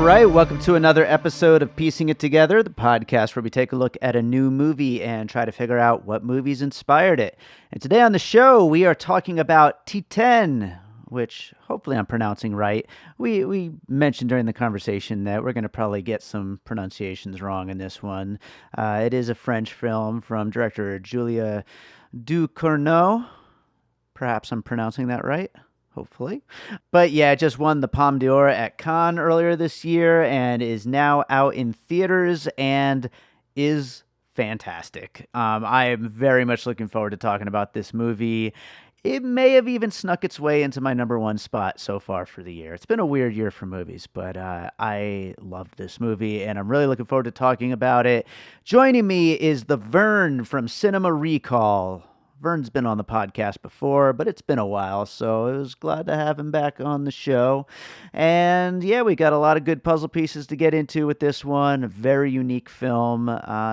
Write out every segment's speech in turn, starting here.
right, welcome to another episode of Piecing It Together, the podcast where we take a look at a new movie and try to figure out what movies inspired it. And today on the show, we are talking about Titane, which hopefully I'm pronouncing right. We mentioned during the conversation that we're going to probably get some pronunciations wrong in this one. It is a French film from director Julia Ducournau. Perhaps I'm pronouncing that right. Hopefully. But yeah, it just won the Palme d'Or at Cannes earlier this year and is now out in theaters and is fantastic. I am very much looking forward to talking about this movie. It may have even snuck its way into my number one spot so far for the year. It's been a weird year for movies, but I loved this movie and I'm really looking forward to talking about it. Joining me is the Vern from Cinema Recall. Vern's been on the podcast before, but it's been a while, so I was glad to have him back on the show. And yeah, we got a lot of good puzzle pieces to get into with this one. A very unique film,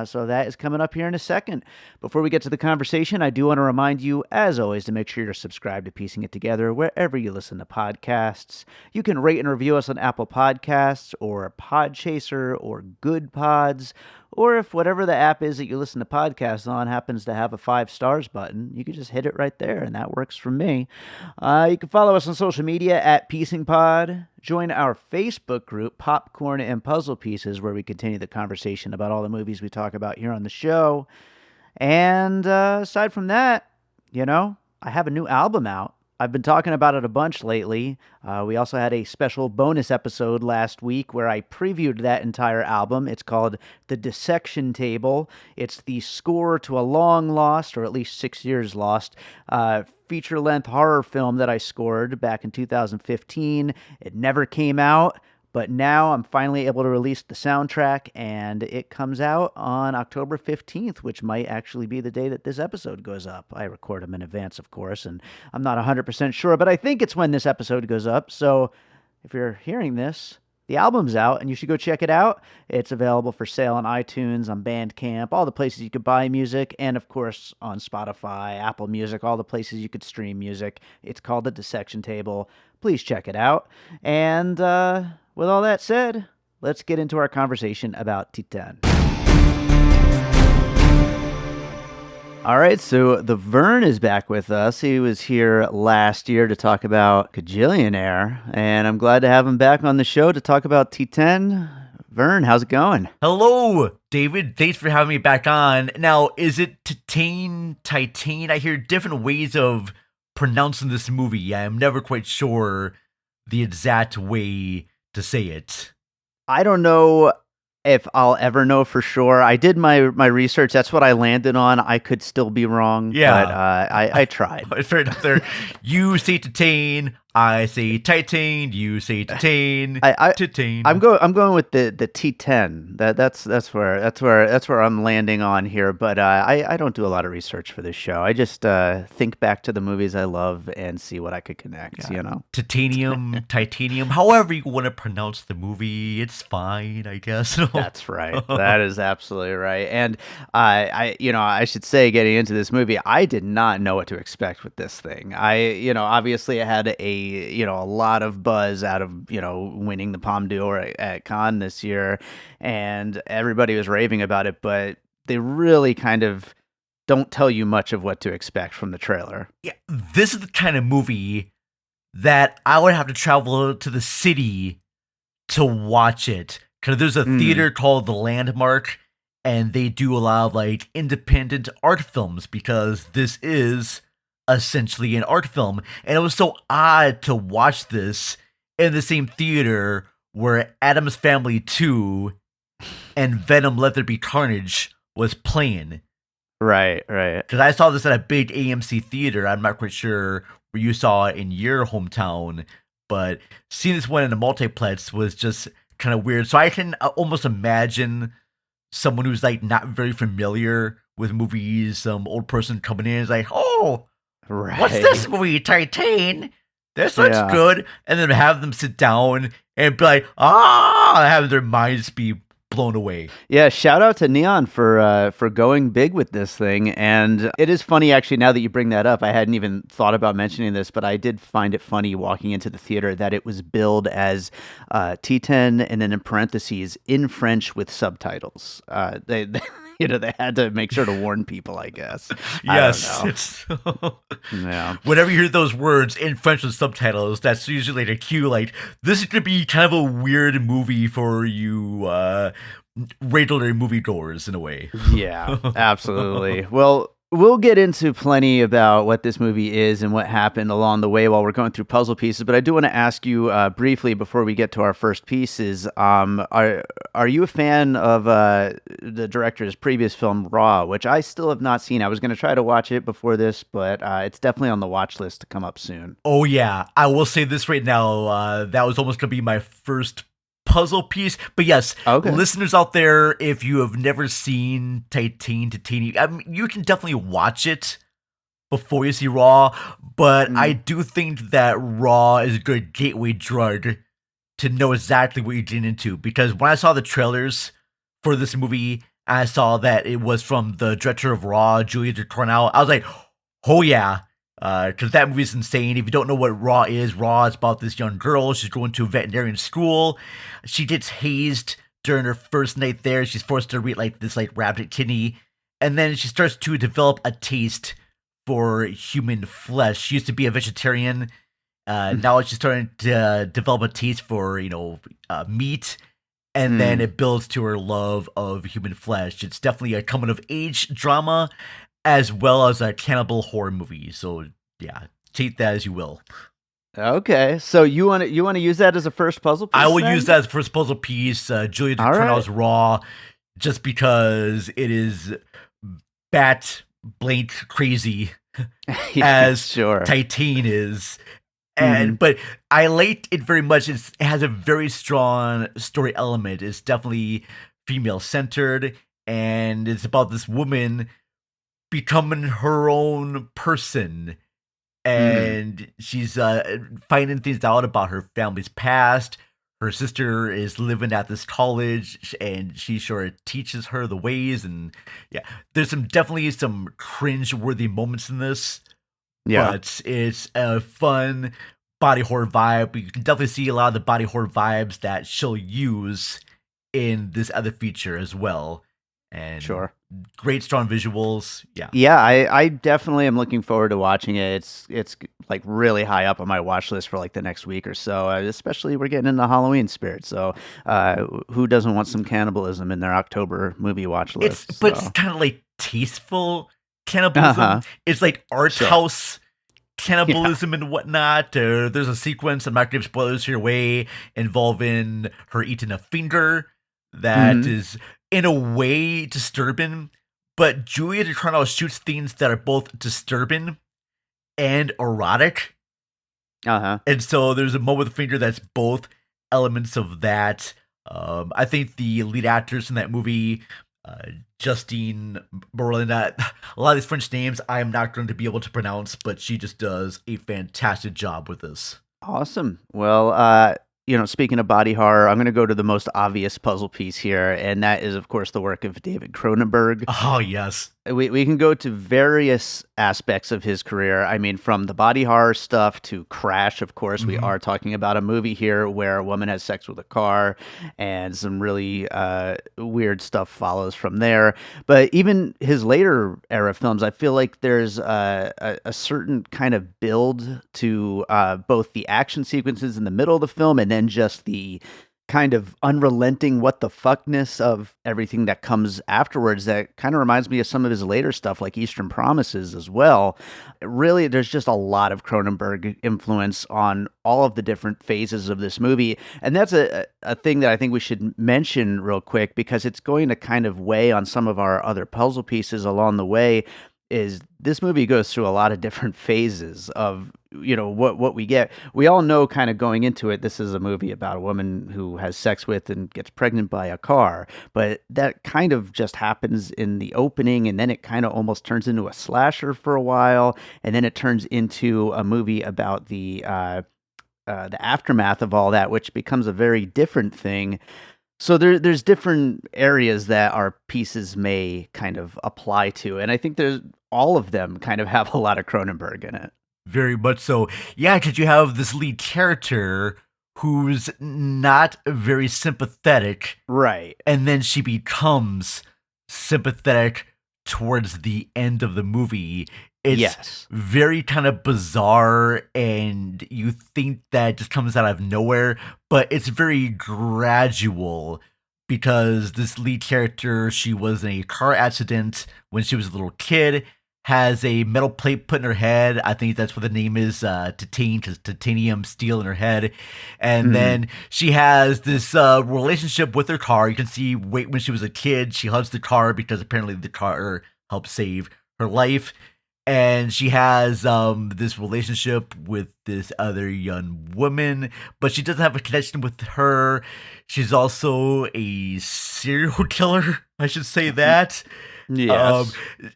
so that is coming up here in a second. Before we get to the conversation, I do want to remind you, as always, to make sure you're subscribed to Piecing It Together wherever you listen to podcasts. You can rate and review us on Apple Podcasts or Podchaser or Good Pods, or if whatever the app is that you listen to podcasts on happens to have a 5 stars button, you can just hit it right there, and that works for me. You can follow us on social media at Piecing Pod. Join our Facebook group, Popcorn and Puzzle Pieces, where we continue the conversation about all the movies we talk about here on the show. And aside from that, I have a new album out. I've been talking about it a bunch lately. We also had a special bonus episode last week where I previewed that entire album. It's called The Dissection Table. It's the score to a long-lost, or at least 6 years lost, feature-length horror film that I scored back in 2015. It never came out, but now I'm finally able to release the soundtrack, and it comes out on October 15th, which might actually be the day that this episode goes up. I record them in advance, of course, and I'm not 100% sure, but I think it's when this episode goes up. So if you're hearing this, the album's out, and you should go check it out. It's available for sale on iTunes, on Bandcamp, all the places you could buy music, and of course on Spotify, Apple Music, all the places you could stream music. It's called The Dissection Table. Please check it out. And with all that said, let's get into our conversation about Titane. All right, so the Vern is back with us. He was here last year to talk about Kajillionaire, and I'm glad to have him back on the show to talk about Titane. Vern, how's it going? Hello, David. Thanks for having me back on. Now, is it Titane? I hear different ways of pronouncing this movie. I'm never quite sure the exact way to say it. I don't know if I'll ever know for sure. I did my research. That's what I landed on. I could still be wrong, but I tried. Fair enough there. You say Titane, I say Titane, you say Titane, Titane. I'm going with the T10. That's where I'm landing on here, but I don't do a lot of research for this show. I just think back to the movies I love and see what I could connect, Titanium, however you want to pronounce the movie, it's fine, I guess. That's right. That is absolutely right. And I should say, getting into this movie, I did not know what to expect with this thing. Obviously it had a lot of buzz out of, winning the Palme d'Or at Cannes this year, and everybody was raving about it, but they really kind of don't tell you much of what to expect from the trailer. Yeah, this is the kind of movie that I would have to travel to the city to watch it. Because there's a theater called The Landmark, and they do a lot of independent art films, because this is essentially an art film. And it was so odd to watch this in the same theater where Addams Family 2 and Venom Let There Be Carnage was playing. Right. Because I saw this at a big AMC theater. I'm not quite sure where you saw it in your hometown, but seeing this one in a multiplex was just kind of weird. So I can almost imagine someone who's not very familiar with movies, some old person coming in is like, oh, right. What's this movie, Titane? This looks good. And then have them sit down and be like, have their minds be blown away. Yeah, shout out to Neon for going big with this thing. And it is funny, actually, now that you bring that up. I hadn't even thought about mentioning this, but I did find it funny walking into the theater that it was billed as Titane and then in parentheses in French with subtitles. They they had to make sure to warn people, I guess. Yes. I don't know. Yeah. Whenever you hear those words in French with subtitles, that's usually like a cue, like, this is going to be kind of a weird movie for you regular moviegoers, in a way. Yeah, absolutely. Well, we'll get into plenty about what this movie is and what happened along the way while we're going through puzzle pieces. But I do want to ask you briefly before we get to our first pieces. Are you a fan of the director's previous film Raw, which I still have not seen? I was going to try to watch it before this, but it's definitely on the watch list to come up soon. Oh yeah, I will say this right now. That was almost going to be my first puzzle piece. But yes, Okay. listeners out there, if you have never seen Titane, I mean, you can definitely watch it before you see Raw. But I do think that Raw is a good gateway drug to know exactly what you're getting into. Because when I saw the trailers for this movie, I saw that it was from the director of Raw, Julia Ducournau. I was like, oh yeah. Because that movie's insane. If you don't know what Raw is about this young girl. She's going to a veterinarian school. She gets hazed during her first night there. She's forced to eat this rabbit kidney, and then she starts to develop a taste for human flesh. She used to be a vegetarian. Now she's starting to develop a taste for meat, and then it builds to her love of human flesh. It's definitely a coming of age drama, as well as a cannibal horror movie. So yeah, take that as you will. Okay, so you want to use that as a first puzzle piece? I will then? use that as the first puzzle piece. Julia Ducournau's Raw, just because it is bat blank crazy as sure. Titane is. And but I liked it very much. It has a very strong story element. It's definitely female centered, and it's about this woman becoming her own person, and she's finding things out about her family's past. Her sister is living at this college, and she sort of teaches her the ways. And yeah, there's definitely some cringe-worthy moments in this. Yeah, but it's a fun body horror vibe. You can definitely see a lot of the body horror vibes that she'll use in this other feature as well. And great strong visuals. Yeah, I definitely am looking forward to watching it. It's like really high up on my watch list for like the next week or so, especially we're getting into Halloween spirit, so who doesn't want some cannibalism in their October movie watch list? It's kind of like tasteful cannibalism. It's like art house cannibalism and whatnot. There's a sequence, I'm not going to give spoilers your way, involving her eating a finger that is in a way disturbing, but Julia Ducournau shoots things that are both disturbing and erotic. And so there's a moment with the finger that's both elements of that. I think the lead actors in that movie, Justine Berlin, a lot of these French names I'm not going to be able to pronounce, but she just does a fantastic job with this. Awesome. Well, speaking of body horror, I'm going to go to the most obvious puzzle piece here, and that is, of course, the work of David Cronenberg. Oh, yes. We can go to various aspects of his career. I mean, from the body horror stuff to Crash, of course. We are talking about a movie here where a woman has sex with a car, and some really weird stuff follows from there. But even his later era films, I feel like there's a certain kind of build to both the action sequences in the middle of the film and then just the kind of unrelenting what the fuckness of everything that comes afterwards that kind of reminds me of some of his later stuff like Eastern Promises as well. Really, there's just a lot of Cronenberg influence on all of the different phases of this movie. And that's a thing that I think we should mention real quick because it's going to kind of weigh on some of our other puzzle pieces along the way. Is this movie goes through a lot of different phases of what we get. We all know kind of going into it, this is a movie about a woman who has sex with and gets pregnant by a car, but that kind of just happens in the opening, and then it kind of almost turns into a slasher for a while, and then it turns into a movie about the aftermath of all that, which becomes a very different thing. So there's different areas that our pieces may kind of apply to, and I think there's all of them kind of have a lot of Cronenberg in it. Very much so. Yeah, because you have this lead character who's not very sympathetic, Right. and then she becomes sympathetic towards the end of the movie. It's Yes. very kind of bizarre, and you think that it just comes out of nowhere, but it's very gradual because this lead character, she was in a car accident when she was a little kid, has a metal plate put in her head. I think that's what the name is, Titane, because titanium steel in her head. And Mhm. then she has this relationship with her car. You can see when she was a kid, she loves the car because apparently the car helped save her life. And she has this relationship with this other young woman, but she doesn't have a connection with her. She's also a serial killer, I should say that. Um, Yes.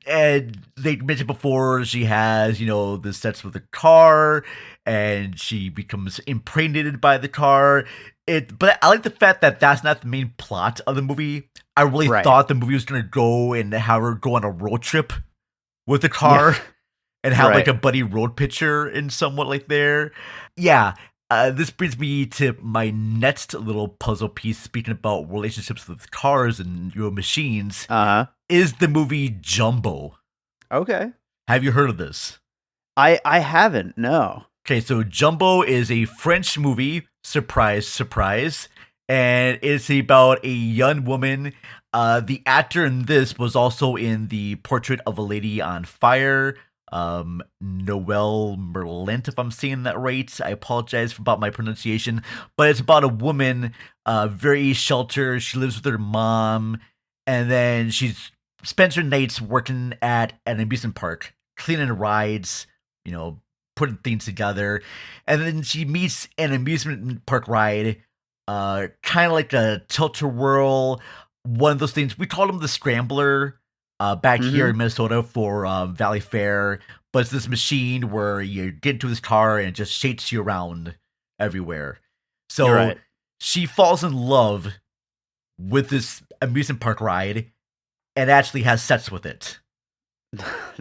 and they mentioned before she has, the sets with the car, and she becomes impregnated by the car. But I like the fact that that's not the main plot of the movie. I really Right. thought the movie was gonna go and have her go on a road trip with the Yeah. car and have like Right. a buddy road picture and somewhat like there. Yeah. This brings me to my next little puzzle piece. Speaking about relationships with cars and your machines, Uh-huh. is the movie Jumbo. Okay. Have you heard of this? I haven't, no. Okay, so Jumbo is a French movie, surprise, surprise, and it's about a young woman. The actor in this was also in the Portrait of a Lady on Fire. Noelle Merlant, if I'm saying that right. I apologize about my pronunciation, but it's about a woman, very sheltered. She lives with her mom, and then she spends her nights working at an amusement park, cleaning rides, putting things together. And then she meets an amusement park ride, kind of like a tilt-a-whirl, one of those things. We call them the Scrambler back here Mhm. in Minnesota for Valley Fair. But it's this machine where you get into this car and it just shakes you around everywhere. You're So right. she falls in love with this amusement park ride and actually has sex with it.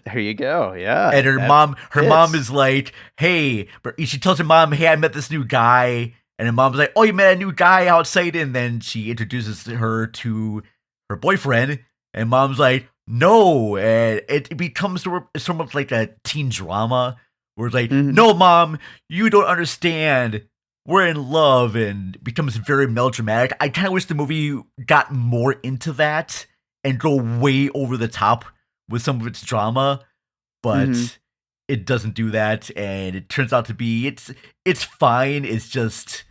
There you go. Yeah. And That her mom fits. is like, "Hey," but she tells her mom, "Hey, I met this new guy." And her mom's like, "Oh, you met a new guy outside?" And then she introduces her to her boyfriend. And mom's like, "No." And it becomes sort of like a teen drama where it's like, Mhm. "No, mom, you don't understand. We're in love," and it becomes very melodramatic. I kind of wish the movie got more into that and go way over the top with some of its drama, Mhm. but it doesn't do that, and it turns out to be it's fine. It's just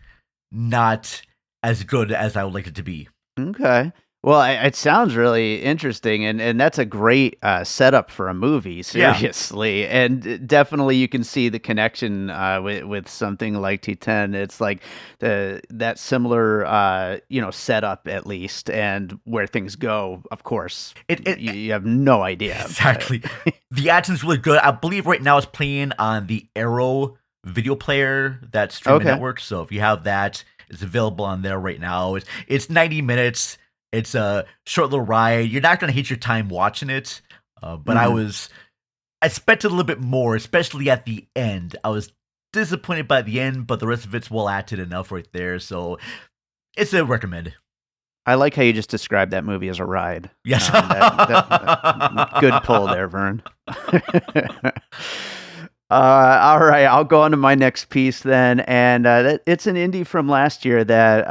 not as good as I would like it to be. Okay. Well, it sounds really interesting, and that's a great setup for a movie. Yeah, Seriously, and definitely you can see the connection with something like T10. It's like that similar setup at least, and where things go. Of course, it you have no idea, but exactly. The action's really good. I believe right now it's playing on the Arrow video player, that streaming okay. network. So if you have that, it's available on there right now. It's 90 minutes. It's a short little ride. You're not gonna hate your time watching it. But Hmm. I expected a little bit more, especially at the end. I was disappointed by the end, but the rest of it's well acted enough right there. So it's a recommend. I like how you just described that movie as a ride. Yes. Good pull there, Vern. All right, I'll go on to my next piece then, and it's an indie from last year that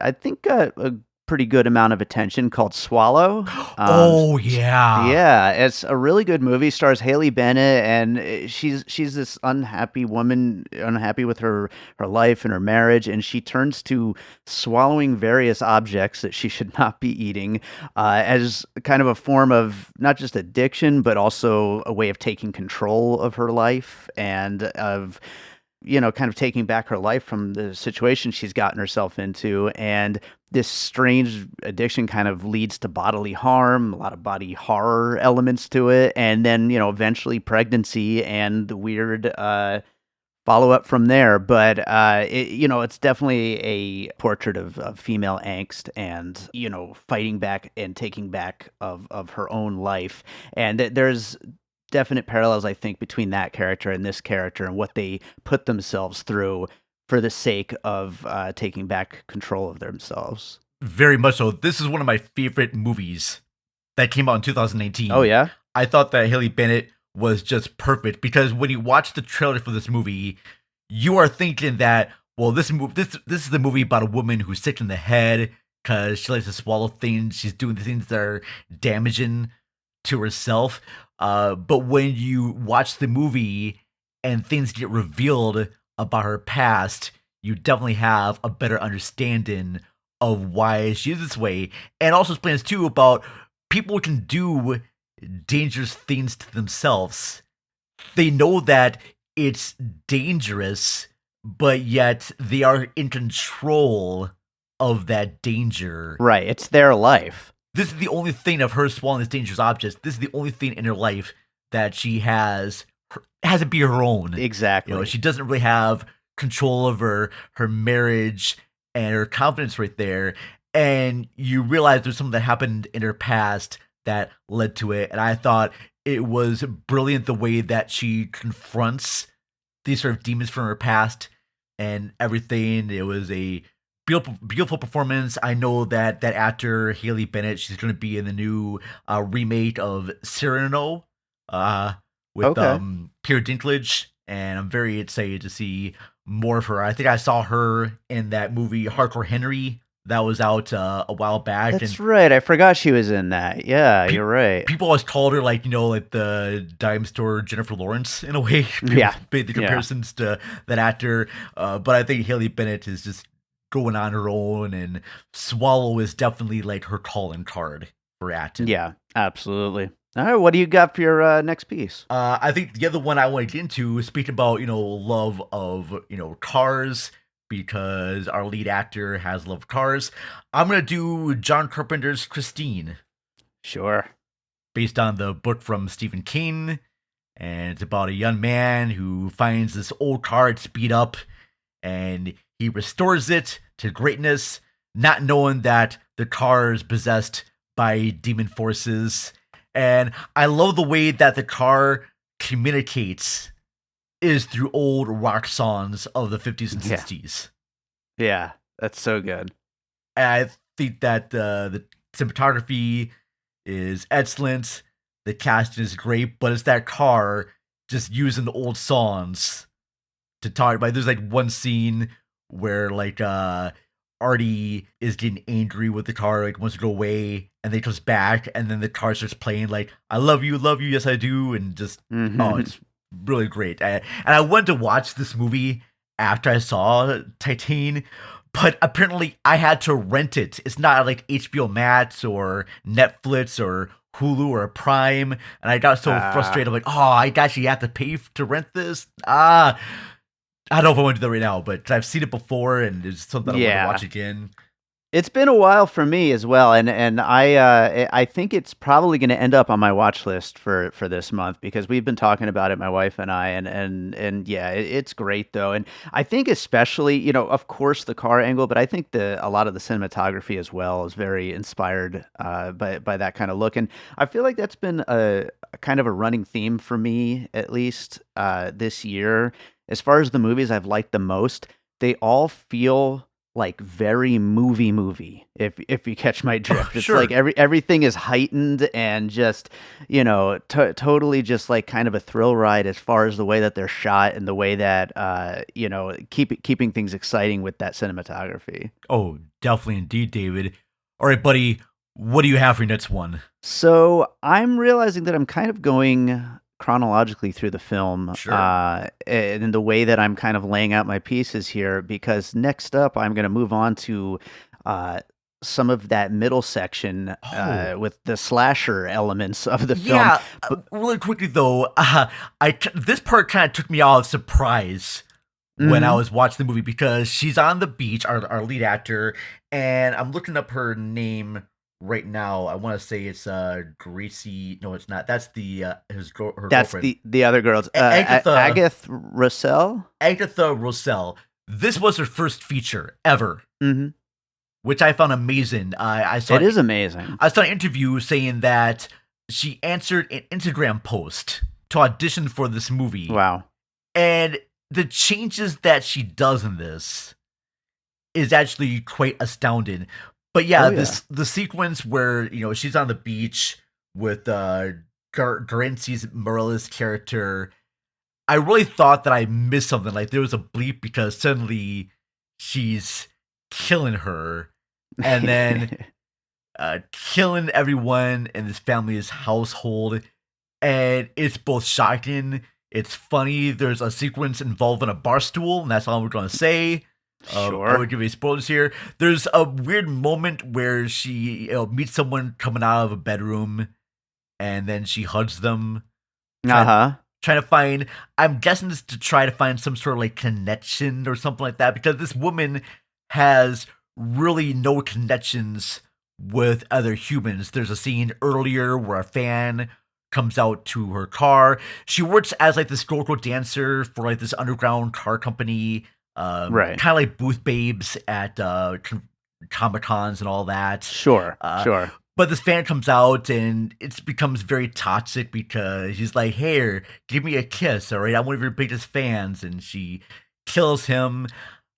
I think got a pretty good amount of attention called Swallow. Oh yeah. Yeah, it's a really good movie. Stars Haley Bennett, and she's this unhappy woman, unhappy with her life and her marriage, and she turns to swallowing various objects that she should not be eating as kind of a form of not just addiction, but also a way of taking control of her life and of kind of taking back her life from the situation she's gotten herself into. And this strange addiction kind of leads to bodily harm, a lot of body horror elements to it. And then, eventually pregnancy and the weird follow up from there. But it's definitely a portrait of female angst and fighting back and taking back of her own life. And there's definite parallels, I think, between that character and this character and what they put themselves through for the sake of taking back control of themselves. Very much so. This is one of my favorite movies that came out in 2019. Oh yeah, I thought that Haley Bennett was just perfect because when you watch the trailer for this movie, you are thinking that, well, this is a movie about a woman who's sick in the head because she likes to swallow things. She's doing the things that are damaging to herself. But when you watch the movie and things get revealed about her past, you definitely have a better understanding of why she is this way. And also explains too about people can do dangerous things to themselves. They know that it's dangerous, but yet they are in control of that danger. right. It's their life. This is the only thing of her swallowing this dangerous object. This is the only thing in her life that she has to be her own. Exactly. She doesn't really have control over her marriage and her confidence right there. And you realize there's something that happened in her past that led to it. And I thought it was brilliant the way that she confronts these sort of demons from her past and everything. It was a beautiful performance. I know that actor Haley Bennett, she's going to be in the new remake of Cyrano with Peter Dinklage, and I'm very excited to see more of her. I think I saw her in that movie Hardcore Henry that was out a while back. That's right. I forgot she was in that. Yeah, you're right. People always called her like the dime store Jennifer Lawrence in a way. People made the comparisons to that actor. But I think Haley Bennett is just going on her own, and Swallow is definitely like her calling card for acting. Yeah, absolutely. All right, what do you got for your next piece? I think the other one I want to get into is speaking about, love of, cars, because our lead actor has love of cars. I'm going to do John Carpenter's Christine. Sure. Based on the book from Stephen King. And it's about a young man who finds this old car, it's beat up, and he restores it to greatness, not knowing that the car is possessed by demon forces. And I love the way that the car communicates is through old rock songs of the 50s and 60s. Yeah, that's so good. I think that the cinematography is excellent. The casting is great, but it's that car just using the old songs to talk about. There's like one scene where like Artie is getting angry with the car, like wants to go away, and they comes back, and then the car starts playing like "I love you, yes I do," and just it's really great. And I wanted to watch this movie after I saw Titane, but apparently I had to rent it. It's not like HBO Max or Netflix or Hulu or Prime, and I got so frustrated. I'm like, I actually have to pay to rent this. I don't know if I want to do that right now, but I've seen it before, and it's something I want to watch again. It's been a while for me as well, and I think it's probably going to end up on my watch list for this month because we've been talking about it, my wife and I, and yeah, it's great though, and I think especially of course the car angle, but I think a lot of the cinematography as well is very inspired by that kind of look, and I feel like that's been a kind of a running theme for me at least this year. As far as the movies I've liked the most, they all feel like very movie. If you catch my drift, it's like everything is heightened and just totally just like kind of a thrill ride as far as the way that they're shot and the way that keeping things exciting with that cinematography. Oh, definitely indeed, David. All right, buddy, what do you have for your next one? So I'm realizing that I'm kind of going chronologically through the film, and the way that I'm kind of laying out my pieces here, because next up I'm going to move on to some of that middle section with the slasher elements of the film. Yeah, really quickly though, this part kind of took me out of surprise when I was watching the movie, because she's on the beach, our lead actor, and I'm looking up her name right now. I want to say it's Gracie. No, it's not. That's the her That's girlfriend. the other girls. Agatha Agathe Rousselle. Agatha Rousselle. This was her first feature ever, Mm-hmm. which I found amazing. I saw It is amazing. I saw an interview saying that she answered an Instagram post to audition for this movie, Wow. and the changes that she does in this is actually quite astounding. But yeah, Oh, yeah. the sequence where she's on the beach with Garance's Marillier character, I really thought that I missed something. Like there was a bleep because suddenly she's killing her, and then killing everyone in this family's household, and it's both shocking. It's funny. There's a sequence involving a bar stool, and that's all we're gonna say. I Sure. would give you spoilers here. There's a weird moment where she meets someone coming out of a bedroom, and then she hugs them, Uh-huh. trying to find. I'm guessing this to try to find some sort of like connection or something like that, because this woman has really no connections with other humans. There's a scene earlier where a fan comes out to her car. She works as like this go-go dancer for like this underground car company, Right. kind of like booth babes at Comic Cons and all that. Sure. Sure. But this fan comes out and it becomes very toxic because he's like, "Hey, give me a kiss, all right? I'm one of your biggest fans," and she kills him.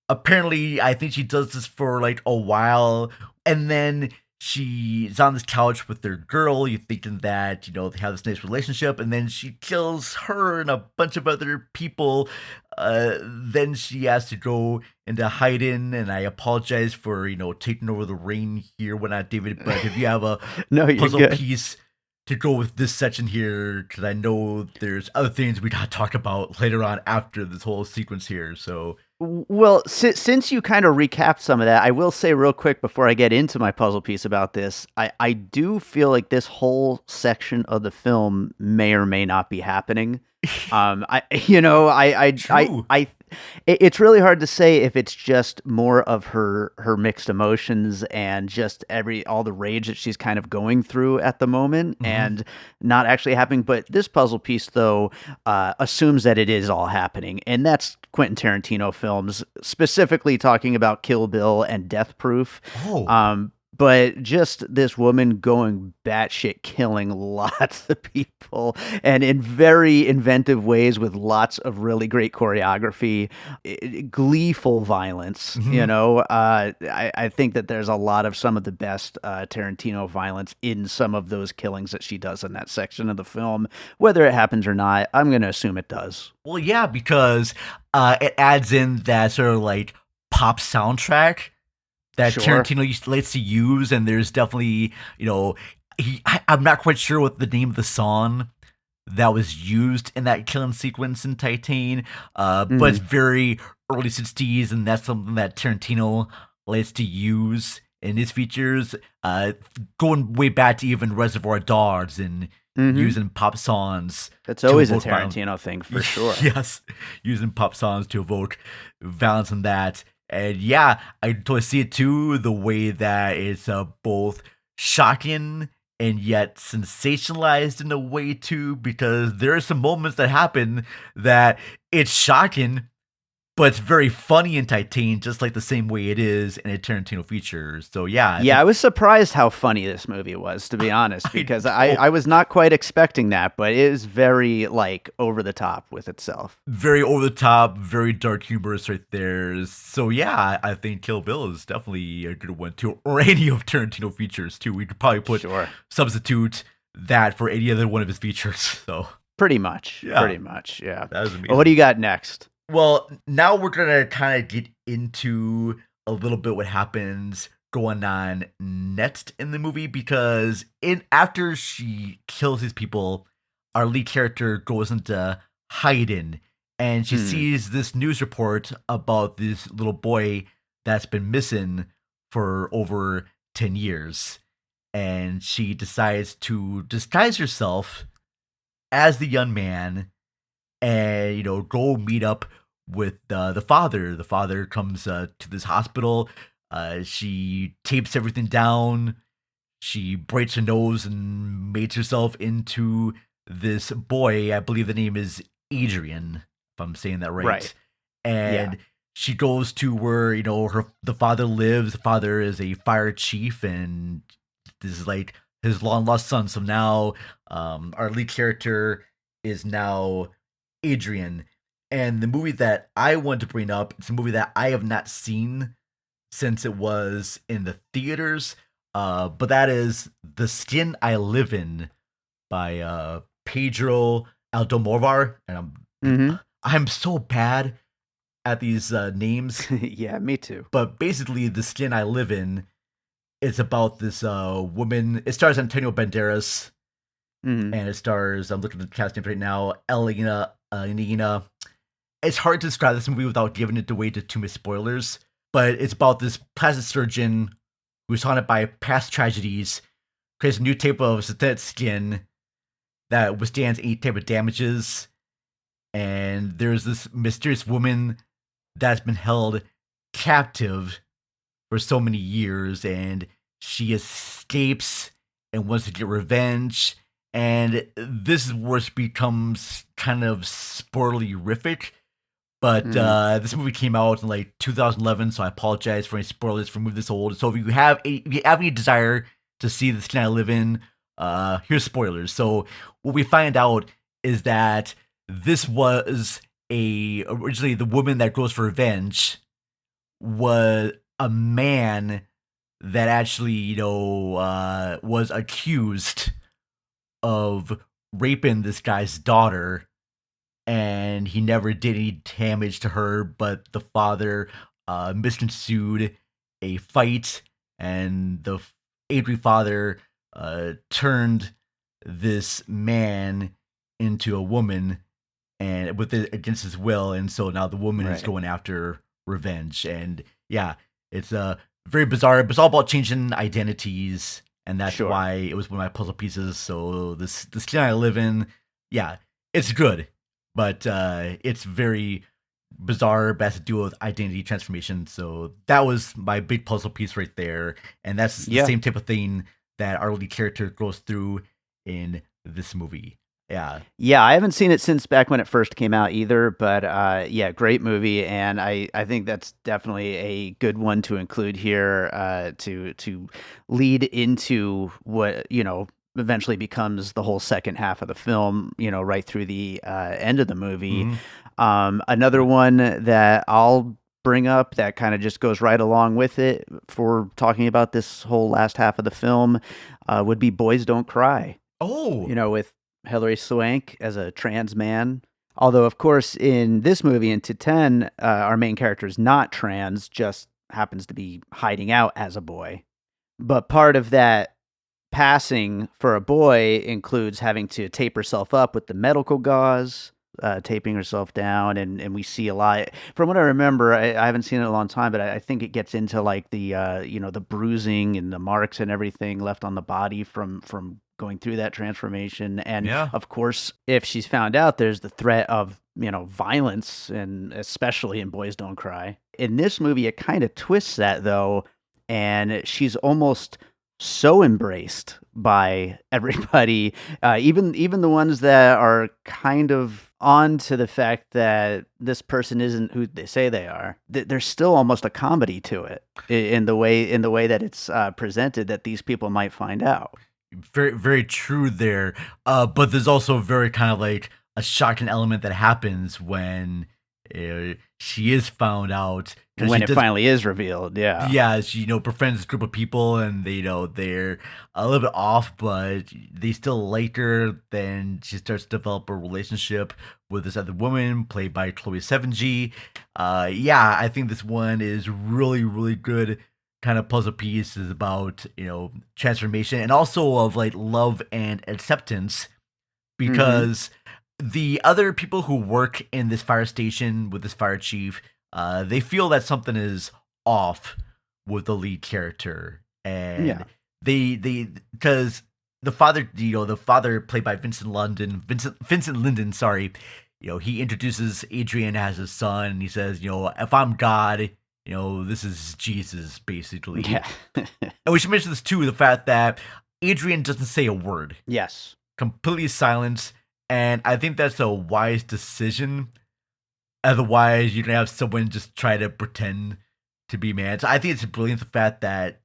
Apparently, I think she does this for like a while, and then she's on this couch with their girl. You thinking that they have this nice relationship, and then she kills her and a bunch of other people. Then she has to go into hiding, and I apologize for taking over the reign here, whatnot, David. But if you have a No, you're puzzle good. piece to go with this section here, because I know there's other things we gotta talk about later on after this whole sequence here. So Well, since you kind of recapped some of that, I will say real quick before I get into my puzzle piece about this, I do feel like this whole section of the film may or may not be happening. I you know True. it's really hard to say if it's just more of her mixed emotions and just all the rage that she's kind of going through at the moment and not actually happening. But this puzzle piece though assumes that it is all happening, and that's Quentin Tarantino films, specifically talking about Kill Bill and Death Proof. Oh. But just this woman going batshit, killing lots of people, and in very inventive ways with lots of really great choreography, gleeful violence. I think that there's a lot of some of the best Tarantino violence in some of those killings that she does in that section of the film. Whether it happens or not, I'm going to assume it does. Well, yeah, because it adds in that sort of like pop soundtrack that Sure. Tarantino likes to use, and there's definitely, I'm not quite sure what the name of the song that was used in that killing sequence in Titane, but it's very early 60s, and that's something that Tarantino likes to use in his features, going way back to even Reservoir Dogs and using pop songs. That's always a evoke violence. Tarantino thing for sure. Yes, using pop songs to evoke violence and that. And yeah, I totally see it too, the way that it's both shocking and yet sensationalized in a way too, because there are some moments that happen that it's shocking, but it's very funny in Titane, just like the same way it is in a Tarantino feature. So yeah. I was surprised how funny this movie was, to be honest, because I was not quite expecting that, but it is very like over the top with itself. Very over the top, very dark humorous right there. So yeah, I think Kill Bill is definitely a good one too, or any of Tarantino features too. We could probably substitute that for any other one of his features. So pretty much, yeah. That was amazing. Well, what do you got next? Well, now we're gonna kind of get into a little bit what happens going on next in the movie, because after she kills these people, our lead character goes into hiding, and she sees this news report about this little boy that's been missing for over 10 years, and she decides to disguise herself as the young man and go meet up with the father. The father comes to this hospital. She tapes everything down. she breaks her nose and makes herself into this boy. I believe the name is Adrian, if I'm saying that right. Yeah. And she goes to where, the father lives. The father is a fire chief, and this is like his long lost son. So now our lead character is now Adrian. And the movie that I want to bring up, it's a movie that I have not seen since it was in the theaters. But that is The Skin I Live In by Pedro Almodovar. And I'm so bad at these names. Yeah, me too. But basically, The Skin I Live In, it's about this woman. It stars Antonio Banderas, and it stars, I'm looking at the cast names right now, Elena. It's hard to describe this movie without giving it away to too many spoilers, but it's about this plastic surgeon who's haunted by past tragedies, creates a new type of synthetic skin that withstands any type of damages, and there's this mysterious woman that's been held captive for so many years, and she escapes and wants to get revenge, and this is where it becomes kind of spoilerific. But this movie came out in like 2011, so I apologize for any spoilers for a movie this old. So if you have any desire to see The Skin I Live In, here's spoilers. So what we find out is that this was originally the woman that goes for revenge was a man that actually, was accused of raping this guy's daughter, and he never did any damage to her, but the father misconstrued a fight, and the angry father turned this man into a woman, and with it against his will, and so now the woman is going after revenge. And yeah, it's very bizarre. It's all about changing identities, and that's why it was one of my puzzle pieces. So the Skin I Live In, yeah, it's good, but it's very bizarre, but has to do with identity transformation. So that was my big puzzle piece right there, and that's the same type of thing that our lead character goes through in this movie. Yeah, I haven't seen it since back when it first came out either, but yeah, great movie, and I think that's definitely a good one to include here to lead into what eventually becomes the whole second half of the film, right through the end of the movie. Another one that I'll bring up that kind of just goes right along with it for talking about this whole last half of the film would be Boys Don't Cry. Oh, with Hilary Swank as a trans man. Although, of course, in this movie, in Titane, our main character is not trans, just happens to be hiding out as a boy. But part of that passing for a boy includes having to tape herself up with the medical gauze, taping herself down, and we see a lot. From what I remember, I haven't seen it in a long time, but I think it gets into like the the bruising and the marks and everything left on the body from going through that transformation. And of course, if she's found out, there's the threat of violence, and especially in Boys Don't Cry. In this movie, it kind of twists that though, and she's almost so embraced by everybody, even the ones that are kind of on to the fact that this person isn't who they say they are. There's still almost a comedy to it in the way that it's presented, that these people might find out. Very, very true there. But there's also very kind of like a shocking element that happens when she is found out. When it finally is revealed, yeah. Yeah, she, befriends this group of people, and they're a little bit off, but they still like her. Then she starts to develop a relationship with this other woman, played by Chloe Sevigny. Yeah, I think this one is really, really good kind of puzzle piece. Is about, transformation, and also of like love and acceptance, because the other people who work in this fire station with this fire chief, they feel that something is off with the lead character, and they because the father played by Vincent Lindon, sorry, he introduces Adrian as his son, and he says, if I'm God, this is Jesus, basically. Yeah. And we should mention this too, the fact that Adrian doesn't say a word. Yes. Completely silent. And I think that's a wise decision. Otherwise, you're going to have someone just try to pretend to be man. So I think it's brilliant, the fact that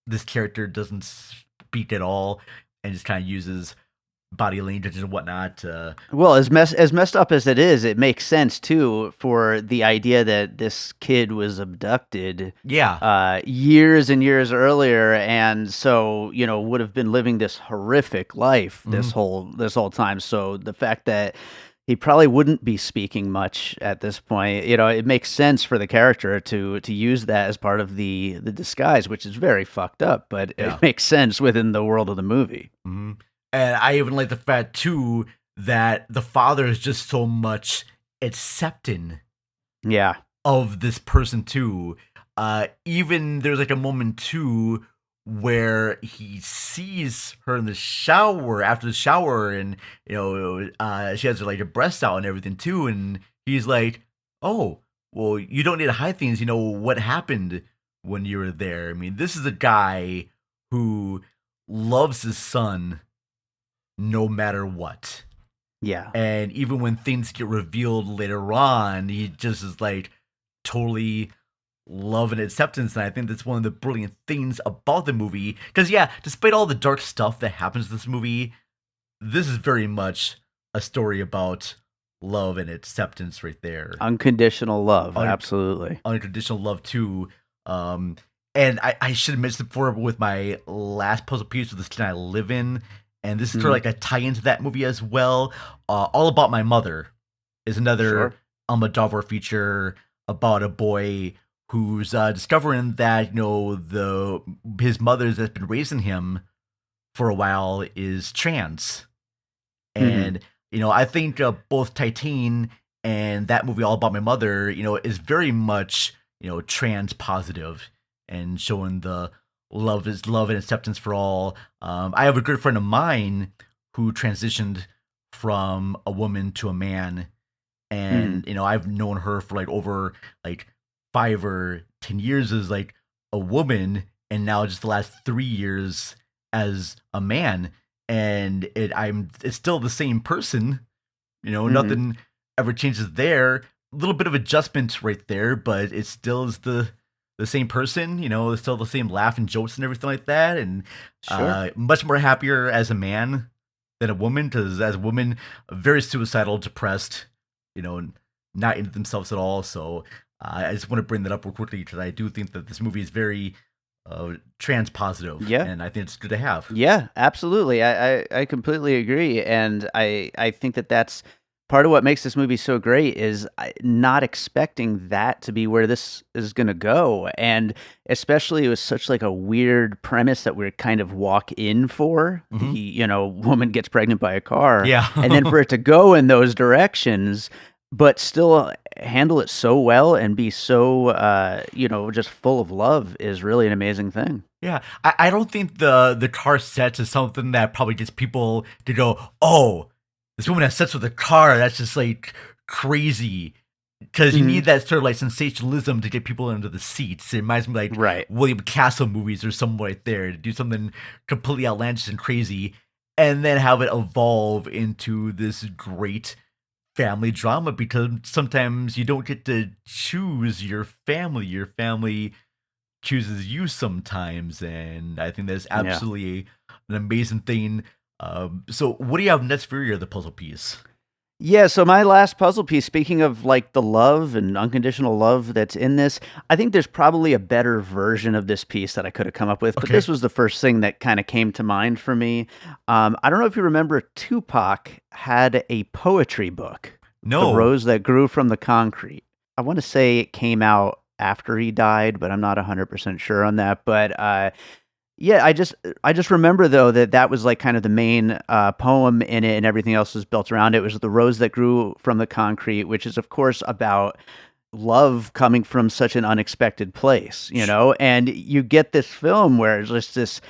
this character doesn't speak at all and just kind of uses body language and whatnot. Well, as messed up as it is, it makes sense too for the idea that this kid was abducted. Yeah. Years and years earlier, and so would have been living this horrific life this whole time. So the fact that he probably wouldn't be speaking much at this point, it makes sense for the character to use that as part of the disguise, which is very fucked up, but it makes sense within the world of the movie. Mm-hmm. And I even like the fact, too, that the father is just so much accepting of this person, too. Even there's like a moment, too, where he sees her in the shower, after the shower, and, she has like her breasts out and everything, too. And he's like, oh, well, you don't need to hide things. What happened when you were there? I mean, this is a guy who loves his son no matter what. Yeah. And even when things get revealed later on, he just is like totally love and acceptance. And I think that's one of the brilliant things about the movie. Because, despite all the dark stuff that happens in this movie, this is very much a story about love and acceptance right there. Unconditional love, absolutely. Unconditional love, too. And I should have mentioned before with my last puzzle piece with this town I live in. And this is sort of like a tie-into that movie as well. All About My Mother is another Almodovar feature about a boy who's discovering that his mother that's been raising him for a while is trans. And I think both Titane and that movie All About My Mother, is very much trans positive and showing the love is love and acceptance for all. I have a good friend of mine who transitioned from a woman to a man, and I've known her for like over like 5 or 10 years as like a woman, and now just the last 3 years as a man, and it's still the same person. Nothing ever changes there. A little bit of adjustment right there, but it still is the same person, it's still the same laugh and jokes and everything like that. And much more happier as a man than a woman, because as a woman, very suicidal, depressed, not into themselves at all. So I just want to bring that up real quickly, because I do think that this movie is very trans positive. Yeah. And I think it's good to have. Yeah, absolutely. I completely agree. And I think that that's part of what makes this movie so great is not expecting that to be where this is going to go. And especially it was such like a weird premise that we're kind of walk in for. The, woman gets pregnant by a car. Yeah. And then for it to go in those directions, but still handle it so well and be so, just full of love is really an amazing thing. Yeah. I don't think the car sets is something that probably gets people to go, oh, this woman has sex with a car. That's just like crazy, because you need that sort of like sensationalism to get people into the seats. It reminds me like William Castle movies or something right there, to do something completely outlandish and crazy, and then have it evolve into this great family drama, because sometimes you don't get to choose your family. Your family chooses you sometimes, and I think that's absolutely an amazing thing. So what do you have next for your the puzzle piece? Yeah, so my last puzzle piece, speaking of like the love and unconditional love that's in this, I think there's probably a better version of this piece that I could have come up with, but this was the first thing that kind of came to mind for me. I don't know if you remember, Tupac had a poetry book, No. The Rose That Grew from the Concrete. I want to say it came out after he died, but I'm not 100% sure on that. But yeah, I just remember though that was like kind of the main poem in it, and everything else was built around it. It was The Rose That Grew from the Concrete, which is of course about love coming from such an unexpected place, and you get this film where it's just this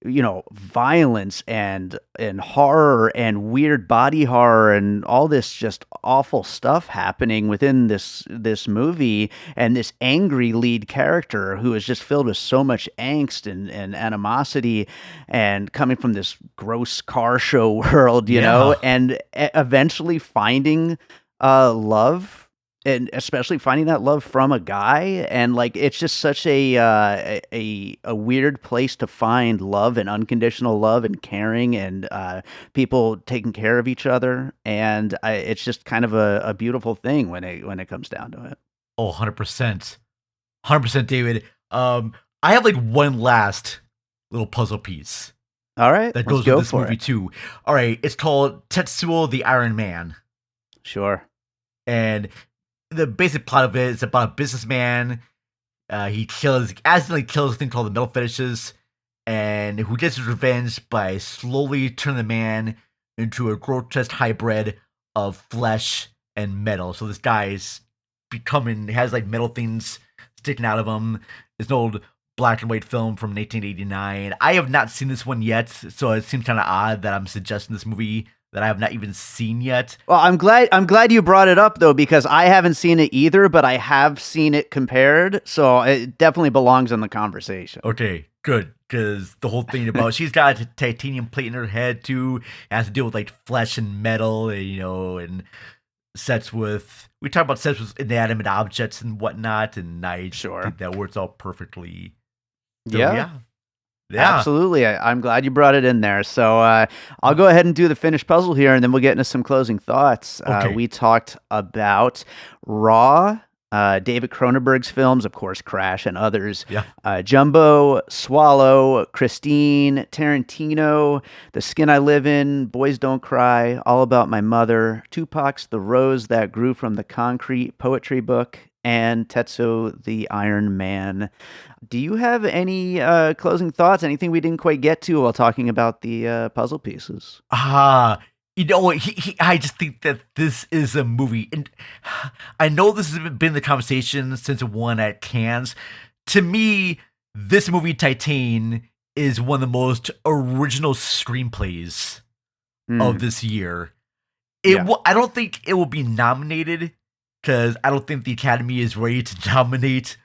violence and horror and weird body horror and all this just awful stuff happening within this movie, and this angry lead character who is just filled with so much angst and animosity, and coming from this gross car show world, Yeah. and eventually finding love, and especially finding that love from a guy. And like it's just such a weird place to find love and unconditional love and caring, and people taking care of each other. And it's just kind of a beautiful thing when it comes down to it. Oh, 100%. 100%, David. I have like one last little puzzle piece All right, that let's goes with go this for movie it. too. All right, it's called Tetsuo the Iron Man. Sure. And the basic plot of it is about a businessman. He accidentally kills a thing called the metal fetishes, and who gets his revenge by slowly turning the man into a grotesque hybrid of flesh and metal. So this guy's has like metal things sticking out of him. It's an old black and white film from 1989. I have not seen this one yet, so it seems kind of odd that I'm suggesting this movie that I have not even seen yet. Well, I'm glad you brought it up though, because I haven't seen it either, but I have seen it compared, so it definitely belongs in the conversation. Okay, good. Because the whole thing about she's got a titanium plate in her head too, has to deal with like flesh and metal, and we talk about sets with inanimate objects and whatnot, and I Sure. think that works out perfectly. So, Yeah. yeah. Absolutely. I'm glad you brought it in there. So I'll go ahead and do the finished puzzle here, and then we'll get into some closing thoughts. Okay. We talked about Raw, David Cronenberg's films, of course, Crash and others. Yeah. Jumbo, Swallow, Christine, Tarantino, The Skin I Live In, Boys Don't Cry, All About My Mother, Tupac's The Rose That Grew from the Concrete poetry book, and Tetsuo the Iron Man. Do you have any closing thoughts? Anything we didn't quite get to while talking about the puzzle pieces? I just think that this is a movie, and I know this has been the conversation since it won at Cannes. To me, this movie, Titane, is one of the most original screenplays of this year. I don't think it will be nominated, because I don't think the Academy is ready to nominate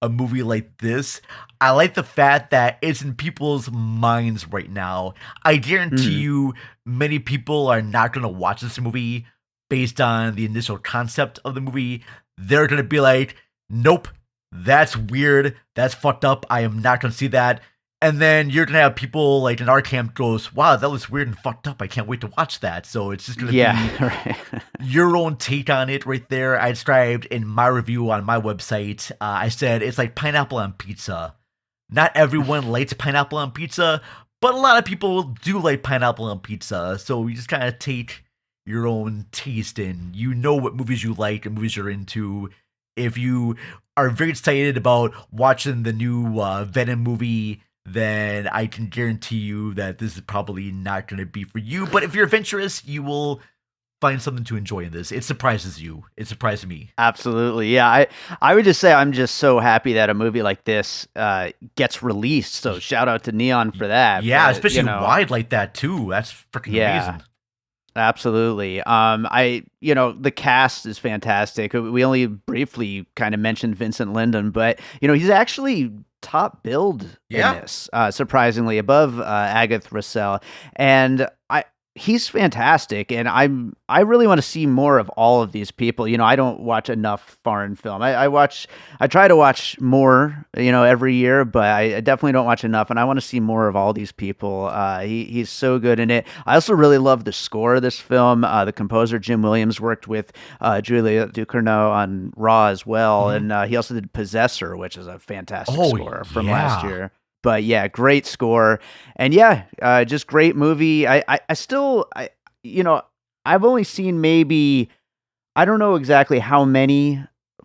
a movie like this. I like the fact that it's in people's minds right now. I guarantee you many people are not going to watch this movie based on the initial concept of the movie. They're going to be like, nope, that's weird, that's fucked up, I am not going to see that. And then you're going to have people like in our camp goes, wow, that was weird and fucked up, I can't wait to watch that. So it's just going to be right. your own take on it right there. I described in my review on my website, I said it's like pineapple on pizza. Not everyone likes pineapple on pizza, but a lot of people do like pineapple on pizza. So you just kind of take your own taste, and you know what movies you like and movies you're into. If you are very excited about watching the new Venom movie, then I can guarantee you that this is probably not going to be for you. But if you're adventurous, you will find something to enjoy in this. It surprises you. It surprised me. Absolutely. Yeah. I would just say I'm just so happy that a movie like this gets released. So shout out to Neon for that. Yeah, But, especially wide like that too. That's freaking amazing. Absolutely. The cast is fantastic. We only briefly kind of mentioned Vincent Lindon, but he's actually top billed in this, surprisingly above Agathe Rousselle, and he's fantastic, and I really want to see more of all of these people. I don't watch enough foreign film. I try to watch more, every year, but I definitely don't watch enough, and I want to see more of all these people. He's so good in it. I also really love the score of this film. The composer Jim Williams worked with Julia Ducournau on Raw as well, and he also did Possessor, which is a fantastic score from last year. But yeah, great score, and just great movie. I've only seen maybe, I don't know exactly how many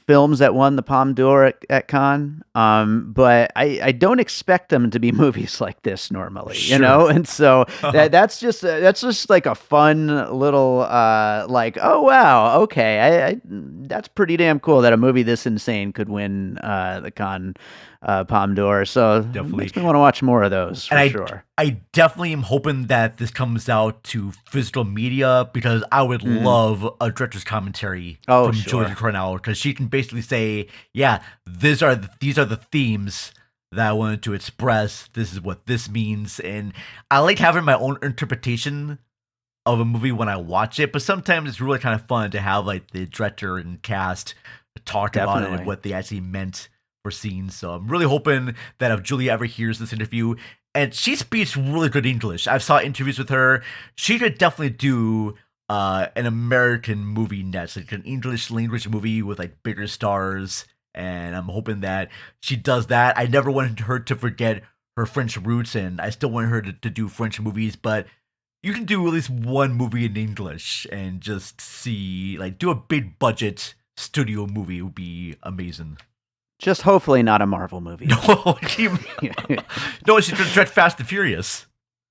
films that won the Palme d'Or at Cannes, but I don't expect them to be movies like this normally, and so that's just like a fun little oh wow, okay, that's pretty damn cool that a movie this insane could win the Cannes Palme d'Or. So it Definitely. makes me want to watch more of those for And sure. I definitely am hoping that this comes out to physical media because I would love a director's commentary from Julia Ducournau, because she can basically say, yeah, these are the themes that I wanted to express. This is what this means. And I like having my own interpretation of a movie when I watch it, but sometimes it's really kind of fun to have like the director and cast talk about it and what they actually meant for scenes. So I'm really hoping that if Julia ever hears this interview, and she speaks really good English. I've saw interviews with her. She could definitely do an American movie next, like an English language movie with like bigger stars. And I'm hoping that she does that. I never wanted her to forget her French roots, and I still want her to do French movies, but you can do at least one movie in English and just see, like, do a big budget studio movie. It would be amazing. Just hopefully not a Marvel movie. No, she's gonna direct Fast and Furious.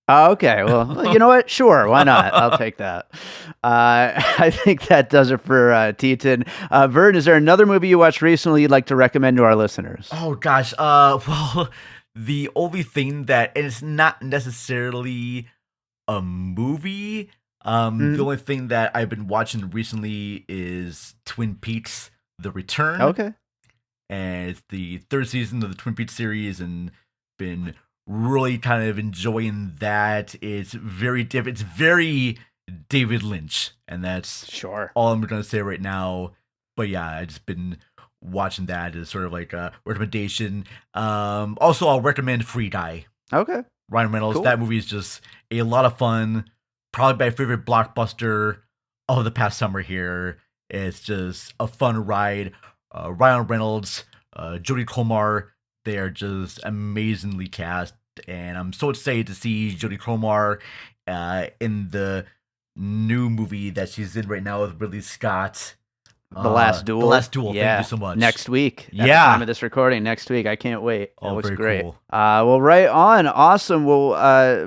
Okay, well, you know what? Sure, why not? I'll take that. I think that does it for Titane. Vern, is there another movie you watched recently you'd like to recommend to our listeners? Oh, gosh. Well, the only thing that, and it's not necessarily a movie, the only thing that I've been watching recently is Twin Peaks: The Return. Okay. And it's the third season of the Twin Peaks series, and been really kind of enjoying that. It's very different. It's very David Lynch, and that's all I'm going to say right now. But yeah, I've just been watching that as sort of like a recommendation. Also, I'll recommend Free Guy. Okay. Ryan Reynolds. Cool. That movie is just a lot of fun. Probably my favorite blockbuster of the past summer here. It's just a fun ride. Ryan Reynolds, Jodie Comer, they are just amazingly cast, and I'm so excited to see Jodie Comer in the new movie that she's in right now with Ridley Scott. The Last Duel. The Last Duel. Yeah. Thank you so much. Next week. At the time of this recording, next week. I can't wait. That looks great. Cool. Well, right on. Awesome. Well,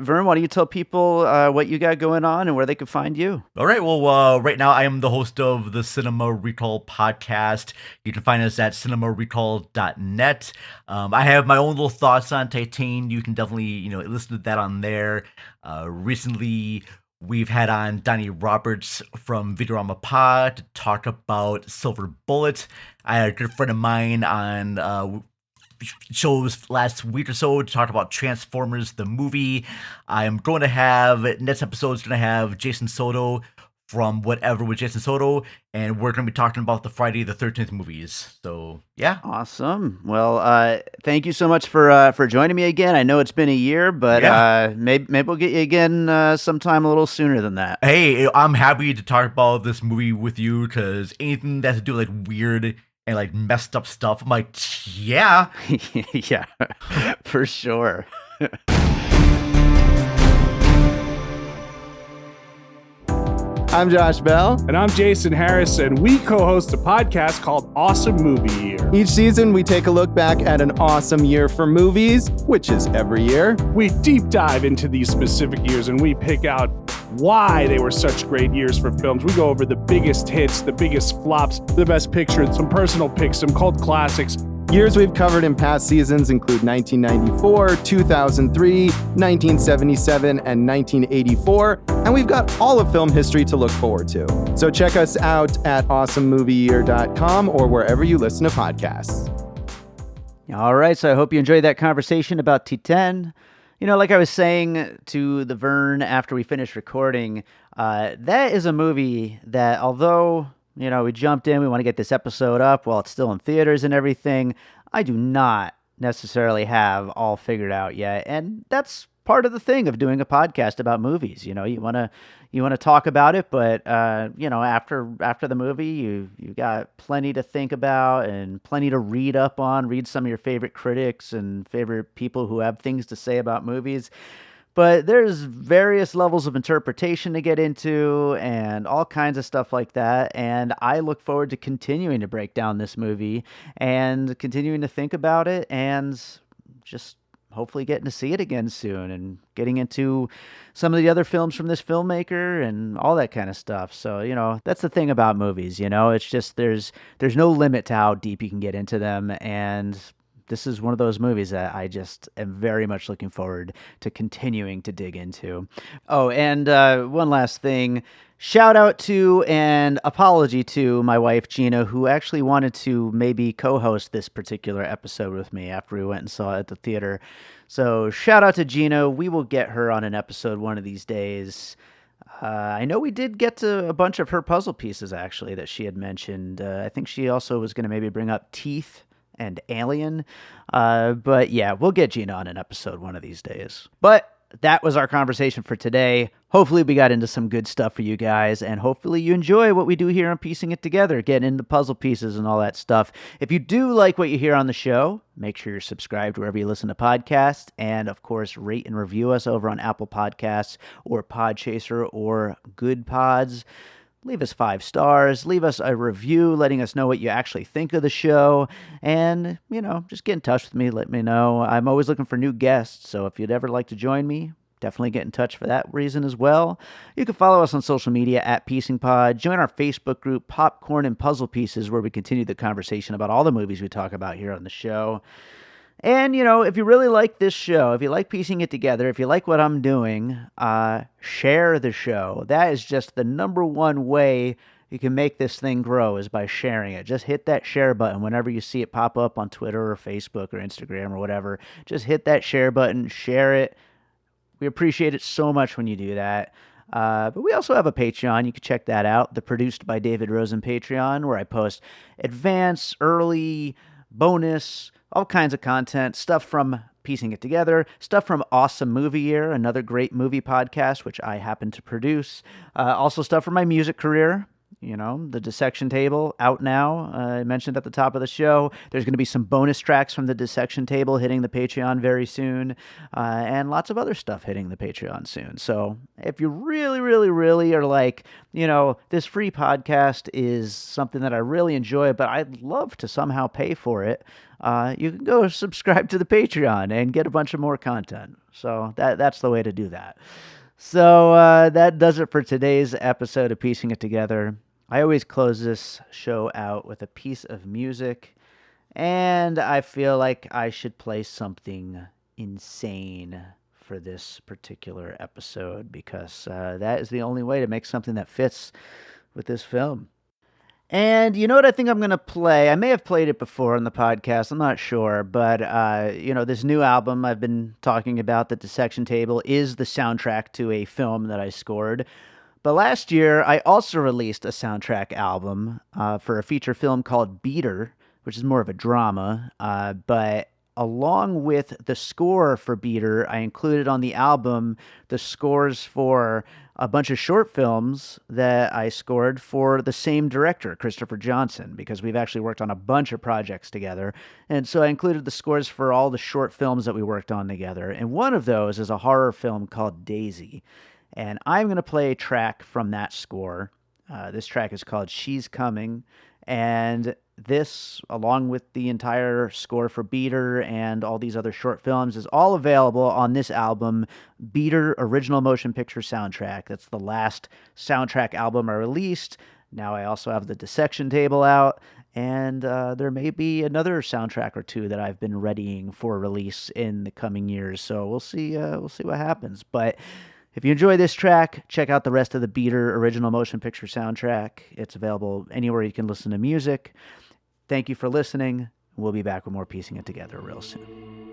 Vern, why don't you tell people what you got going on and where they can find you? All right. Well, right now I am the host of the Cinema Recall podcast. You can find us at cinemarecall.net. I have my own little thoughts on Titane. You can definitely, listen to that on there. Recently, we've had on Donnie Roberts from Videorama Pod to talk about Silver Bullet. I had a good friend of mine on shows last week or so to talk about Transformers, the movie. I'm going to have, next episode is going to have Jason Soto from Whatever with Jason Soto, and we're going to be talking about the Friday the 13th movies. So, yeah. Awesome. Well, thank you so much for joining me again. I know it's been a year, but maybe we'll get you again sometime a little sooner than that. Hey, I'm happy to talk about this movie with you, because anything that has to do with like weird and like messed up stuff, I'm like, yeah. Yeah, for sure. I'm Josh Bell. And I'm Jason Harris, and we co-host a podcast called Awesome Movie Year. Each season, we take a look back at an awesome year for movies, which is every year. We deep dive into these specific years, and we pick out why they were such great years for films. We go over the biggest hits, the biggest flops, the best picture, some personal picks, some cult classics. Years we've covered in past seasons include 1994, 2003, 1977, and 1984, and we've got all of film history to look forward to. So check us out at awesomemovieyear.com or wherever you listen to podcasts. All right, so I hope you enjoyed that conversation about Titane. Like I was saying to the Vern after we finished recording, that is a movie that, although we jumped in, we want to get this episode up while it's still in theaters and everything, I do not necessarily have all figured out yet. And that's part of the thing of doing a podcast about movies. You want to talk about it, but after the movie, you got plenty to think about and plenty to read up on, read some of your favorite critics and favorite people who have things to say about movies. But there's various levels of interpretation to get into and all kinds of stuff like that. And I look forward to continuing to break down this movie and continuing to think about it and just hopefully getting to see it again soon and getting into some of the other films from this filmmaker and all that kind of stuff. So, that's the thing about movies, it's just there's no limit to how deep you can get into them. And this is one of those movies that I just am very much looking forward to continuing to dig into. Oh, and one last thing. Shout out to and apology to my wife, Gina, who actually wanted to maybe co-host this particular episode with me after we went and saw it at the theater. So shout out to Gina. We will get her on an episode one of these days. I know we did get to a bunch of her puzzle pieces, actually, that she had mentioned. I think she also was going to maybe bring up Teeth and Alien. But yeah, we'll get Gina on an episode one of these days. But that was our conversation for today. Hopefully we got into some good stuff for you guys, and hopefully you enjoy what we do here on Piecing It Together, getting into puzzle pieces and all that stuff. If you do like what you hear on the show, make sure you're subscribed wherever you listen to podcasts, and of course, rate and review us over on Apple Podcasts or Podchaser or Good Pods. Leave us 5 stars, leave us a review letting us know what you actually think of the show, and, just get in touch with me, let me know. I'm always looking for new guests, so if you'd ever like to join me, definitely get in touch for that reason as well. You can follow us on social media at PiecingPod, join our Facebook group, Popcorn and Puzzle Pieces, where we continue the conversation about all the movies we talk about here on the show. And, if you really like this show, if you like Piecing It Together, if you like what I'm doing, share the show. That is just the number one way you can make this thing grow, is by sharing it. Just hit that share button whenever you see it pop up on Twitter or Facebook or Instagram or whatever. Just hit that share button, share it. We appreciate it so much when you do that. But we also have a Patreon. You can check that out, the Produced by David Rosen Patreon, where I post advance, early, bonus, all kinds of content, stuff from Piecing It Together, stuff from Awesome Movie Year, another great movie podcast, which I happen to produce. Also stuff from my music career. The Dissection Table out now. I mentioned at the top of the show, there's going to be some bonus tracks from the Dissection Table hitting the Patreon very soon, and lots of other stuff hitting the Patreon soon. So if you really, really, really are like, this free podcast is something that I really enjoy, but I'd love to somehow pay for it, you can go subscribe to the Patreon and get a bunch of more content. So that's the way to do that. So that does it for today's episode of Piecing It Together. I always close this show out with a piece of music, and I feel like I should play something insane for this particular episode, because that is the only way to make something that fits with this film. And you know what I think I'm going to play? I may have played it before on the podcast, I'm not sure, but, this new album I've been talking about, The Dissection Table, is the soundtrack to a film that I scored. But last year, I also released a soundtrack album for a feature film called Beater, which is more of a drama, but along with the score for Beater, I included on the album the scores for a bunch of short films that I scored for the same director, Christopher Johnson, because we've actually worked on a bunch of projects together. And so I included the scores for all the short films that we worked on together. And one of those is a horror film called Daisy. And I'm going to play a track from that score. This track is called She's Coming. And this, along with the entire score for Beater and all these other short films, is all available on this album, Beater Original Motion Picture Soundtrack. That's the last soundtrack album I released. Now I also have the Dissection Table out, and there may be another soundtrack or two that I've been readying for release in the coming years. So we'll see what happens. But if you enjoy this track, check out the rest of the Beater Original Motion Picture Soundtrack. It's available anywhere you can listen to music. Thank you for listening. We'll be back with more Piecing It Together real soon.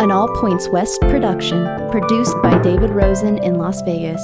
An All Points West production, produced by David Rosen in Las Vegas.